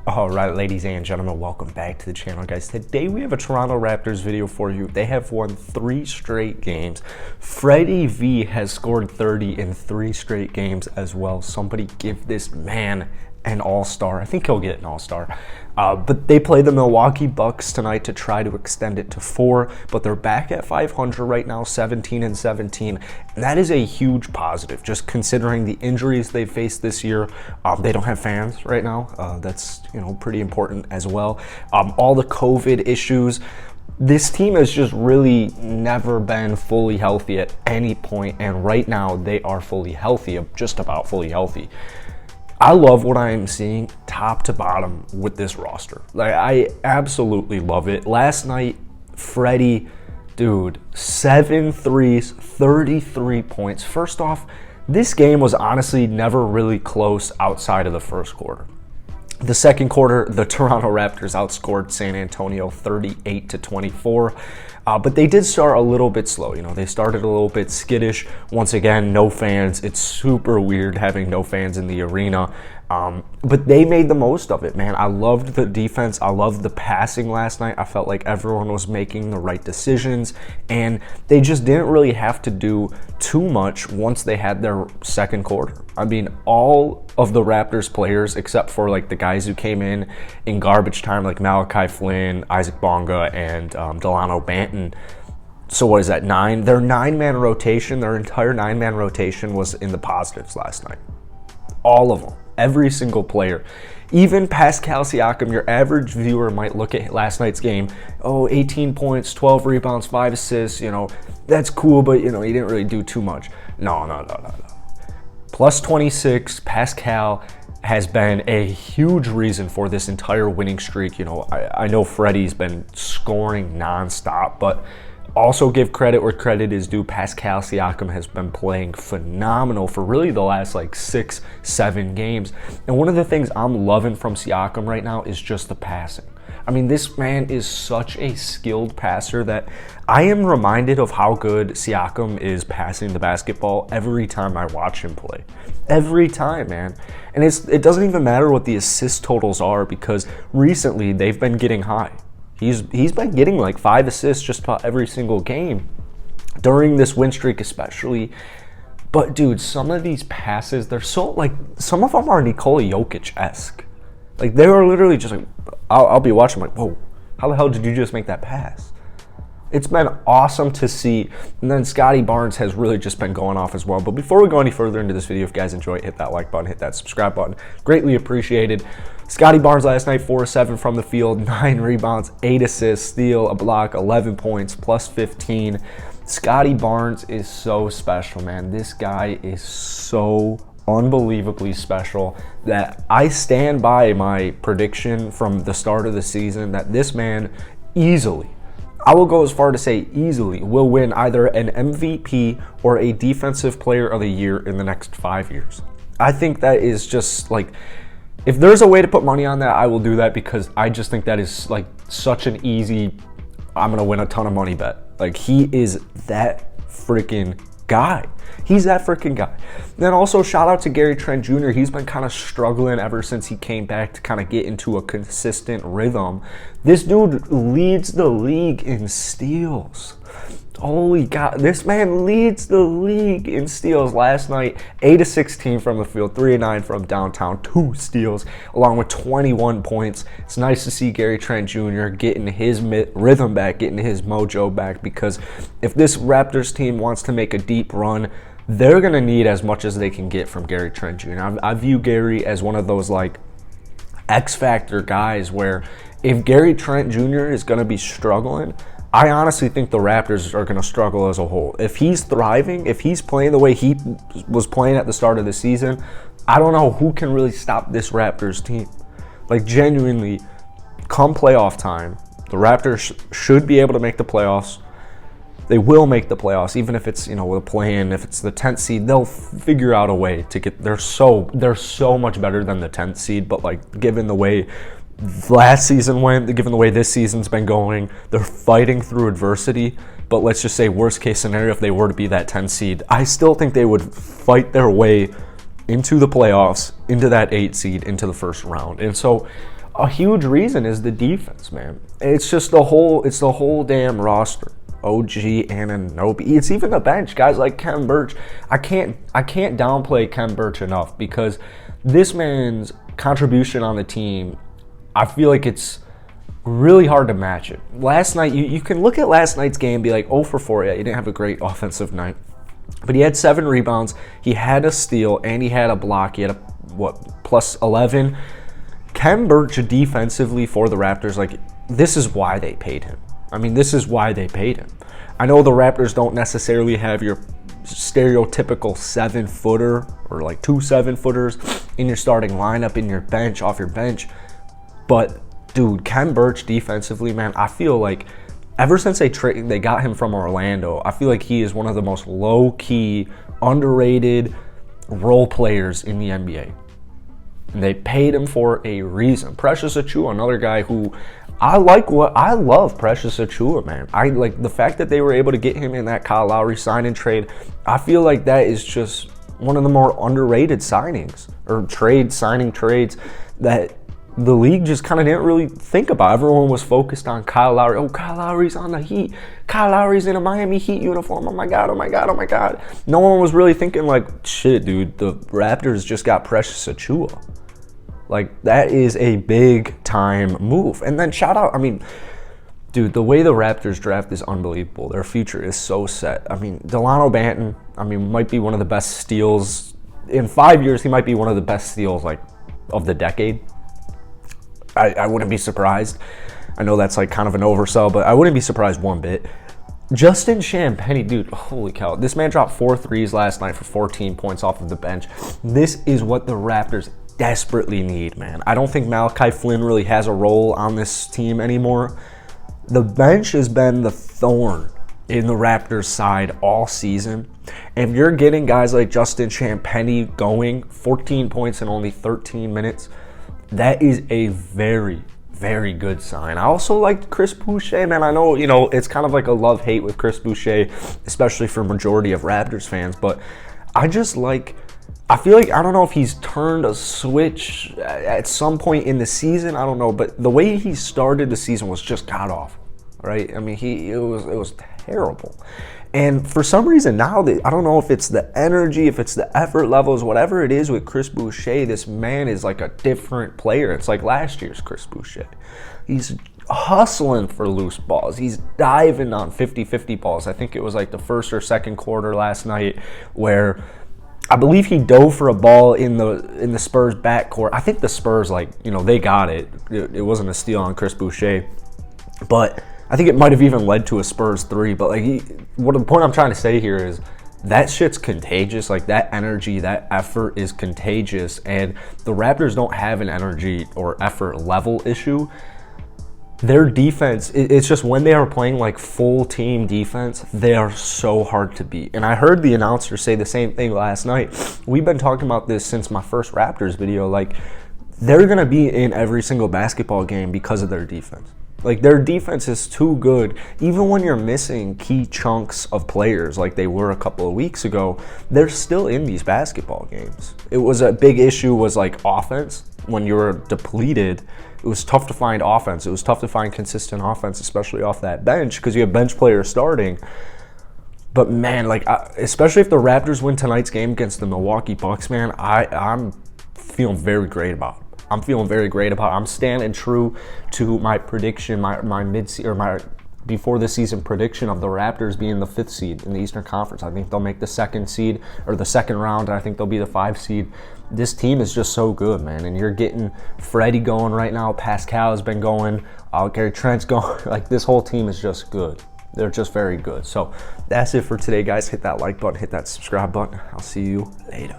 All right, ladies and gentlemen, welcome back to the channel, guys. Today we have a Toronto Raptors video for you. They have won 3 straight games. Freddie V has scored 30 in 3 straight games as well. Somebody give this man an all-star. I think he'll get an all-star. But they play the Milwaukee Bucks tonight to try to extend it to 4, but they're back at 500 right now, 17-17. And that is a huge positive, just considering the injuries they faced this year. They don't have fans right now. That's pretty important as well. All the COVID issues. This team has just really never been fully healthy at any point, and right now they are fully healthy, just about fully healthy. I love what I am seeing top to bottom with this roster. Like, I absolutely love it. Last night, Freddie, dude, 7 threes, 33 points. First off, this game was honestly never really close outside of the first quarter. The second quarter, the Toronto Raptors outscored San Antonio 38-24. But they did start a little bit slow. They started a little bit skittish. Once again, no fans. It's super weird having no fans in the arena. But they made the most of it, man. I loved the defense. I loved the passing last night. I felt like everyone was making the right decisions, and they just didn't really have to do too much once they had their second quarter. I mean, all of the Raptors players, except for like the guys who came in garbage time, like Malachi Flynn, Isaac Bonga, and Delano Banton. So what is that, 9? Their 9-man rotation, their entire 9-man rotation was in the positives last night. All of them. Every single player. Even Pascal Siakam, your average viewer might look at last night's game, 18 points, 12 rebounds, 5 assists, that's cool, but, he didn't really do too much. No. Plus 26, Pascal has been a huge reason for this entire winning streak. I know Freddie's been scoring nonstop, but also give credit where credit is due. Pascal Siakam has been playing phenomenal for really the last 6-7 games. And one of the things I'm loving from Siakam right now is just the passing. I mean, this man is such a skilled passer that I am reminded of how good Siakam is passing the basketball every time I watch him play. Every time, man. And it doesn't even matter what the assist totals are, because recently they've been getting high. He's been getting 5 assists just about every single game during this win streak especially. But dude, some of these passes, they're so some of them are Nikola Jokic-esque. They are literally just I'll be watching whoa, how the hell did you just make that pass? It's been awesome to see. And then Scotty Barnes has really just been going off as well. But before we go any further into this video, if you guys enjoy it, hit that like button, hit that subscribe button. Greatly appreciated. Scotty Barnes last night, 4-7 from the field, 9 rebounds, 8 assists, steal, a block, 11 points, plus 15. Scotty Barnes is so special, man. This guy is so unbelievably special that I stand by my prediction from the start of the season that this man easily, I will go as far to say easily, will win either an MVP or a Defensive Player of the Year in the next 5 years. I think that is just if there's a way to put money on that, I will do that, because I just think that is such an easy, I'm going to win a ton of money bet. He is that freaking guy. He's that freaking guy. Then also shout out to Trent Jr. He's been kind of struggling ever since he came back to kind of get into a consistent rhythm. This dude leads the league in steals. Holy God, this man leads the league in steals. Last night, 8-16 from the field, 3-9 from downtown, 2 steals, along with 21 points. It's nice to see Trent Jr. getting his rhythm back, getting his mojo back, because if this Raptors team wants to make a deep run, they're going to need as much as they can get from Trent Jr. I view Gary as one of those X-Factor guys where if Trent Jr. is going to be struggling, I honestly think the Raptors are going to struggle as a whole. If he's thriving, if he's playing the way he was playing at the start of the season, I don't know who can really stop this Raptors team. Genuinely, come playoff time, the Raptors should be able to make the playoffs. They will make the playoffs, even if it's, with a play-in, if it's the 10th seed, they'll figure out a way to get, they're so much better than the 10th seed, but given the way last season went, given the way this season's been going, they're fighting through adversity. But let's just say worst case scenario, if they were to be that 10 seed, I still think they would fight their way into the playoffs, into that 8 seed, into the first round. And so a huge reason is the defense, man. It's just the whole damn roster. OG, Anunoby. It's even the bench, guys like Khem Birch. I can't downplay Khem Birch enough because this man's contribution on the team, I feel like it's really hard to match it. Last night, you can look at last night's game and be like, 0 for 4. Yeah, he didn't have a great offensive night. But he had 7 rebounds, he had a steal, and he had a block. He had plus 11. Khem Birch defensively for the Raptors, like, this is why they paid him. I mean, this is why they paid him. I know the Raptors don't necessarily have your stereotypical 7-footer or like 2 7-footers in your starting lineup, in your bench, off your bench. But, dude, Khem Birch defensively, man, I feel like ever since they got him from Orlando, I feel like he is one of the most low-key, underrated role players in the NBA. And they paid him for a reason. Precious Achiuwa, another guy who I love Precious Achiuwa, man. I like the fact that they were able to get him in that Kyle Lowry sign and trade. I feel like that is just one of the more underrated signings or signing trades that the league just kind of didn't really think about. Everyone was focused on Kyle Lowry. Oh, Kyle Lowry's on the Heat. Kyle Lowry's in a Miami Heat uniform. Oh my God, oh my God, oh my God. No one was really thinking like, shit, dude, the Raptors just got Precious Achiuwa. Like, that is a big-time move. And then shout out, I mean, dude, the way the Raptors draft is unbelievable. Their future is so set. I mean, Delano Banton, I mean, might be one of the best steals. In 5 years, he might be one of the best steals, like, of the decade. I wouldn't be surprised. I know that's, like, kind of an oversell, but I wouldn't be surprised one bit. Justin Champagnie, dude, holy cow. This man dropped 4 threes last night for 14 points off of the bench. This is what the Raptors desperately need, man. I don't think Malachi Flynn really has a role on this team anymore. The bench has been the thorn in the Raptors' side all season. And if you're getting guys like Justin Champagnie going 14 points in only 13 minutes, that is a very, very good sign. I also liked Chris Boucher, man. I know, it's kind of like a love-hate with Chris Boucher, especially for majority of Raptors fans, but I feel like, I don't know if he's turned a switch at some point in the season. I don't know, but the way he started the season was just god-awful, right? I mean, it was terrible. And for some reason now, I don't know if it's the energy, if it's the effort levels, whatever it is with Chris Boucher, this man is like a different player. It's like last year's Chris Boucher. He's hustling for loose balls. He's diving on 50-50 balls. I think it was like the first or second quarter last night where I believe he dove for a ball in the Spurs backcourt. I think the Spurs, they got it. It wasn't a steal on Chris Boucher. But I think it might have even led to a Spurs 3. But the point I'm trying to say here is that shit's contagious. Like, that energy, that effort is contagious. And the Raptors don't have an energy or effort level issue. Their defense, it's just when they are playing like full team defense, they are so hard to beat. And I heard the announcer say the same thing last night. We've been talking about this since my first Raptors video. Like, they're going to be in every single basketball game because of their defense. Like, their defense is too good. Even when you're missing key chunks of players like they were a couple of weeks ago, they're still in these basketball games. It was a big issue was like offense. When you were depleted, it was tough to find offense. It was tough to find consistent offense, especially off that bench because you have bench players starting. But, man, especially if the Raptors win tonight's game against the Milwaukee Bucks, man, I'm feeling very great about it. I'm standing true to my prediction, my before the season prediction of the Raptors being the 5th seed in the Eastern Conference. I think they'll make the 2nd seed or the 2nd round, and I think they'll be the 5 seed. This team is just so good, man. And you're getting Freddie going right now. Pascal has been going. Gary Trent's going. Like, this whole team is just good. They're just very good. So that's it for today, guys. Hit that like button. Hit that subscribe button. I'll see you later.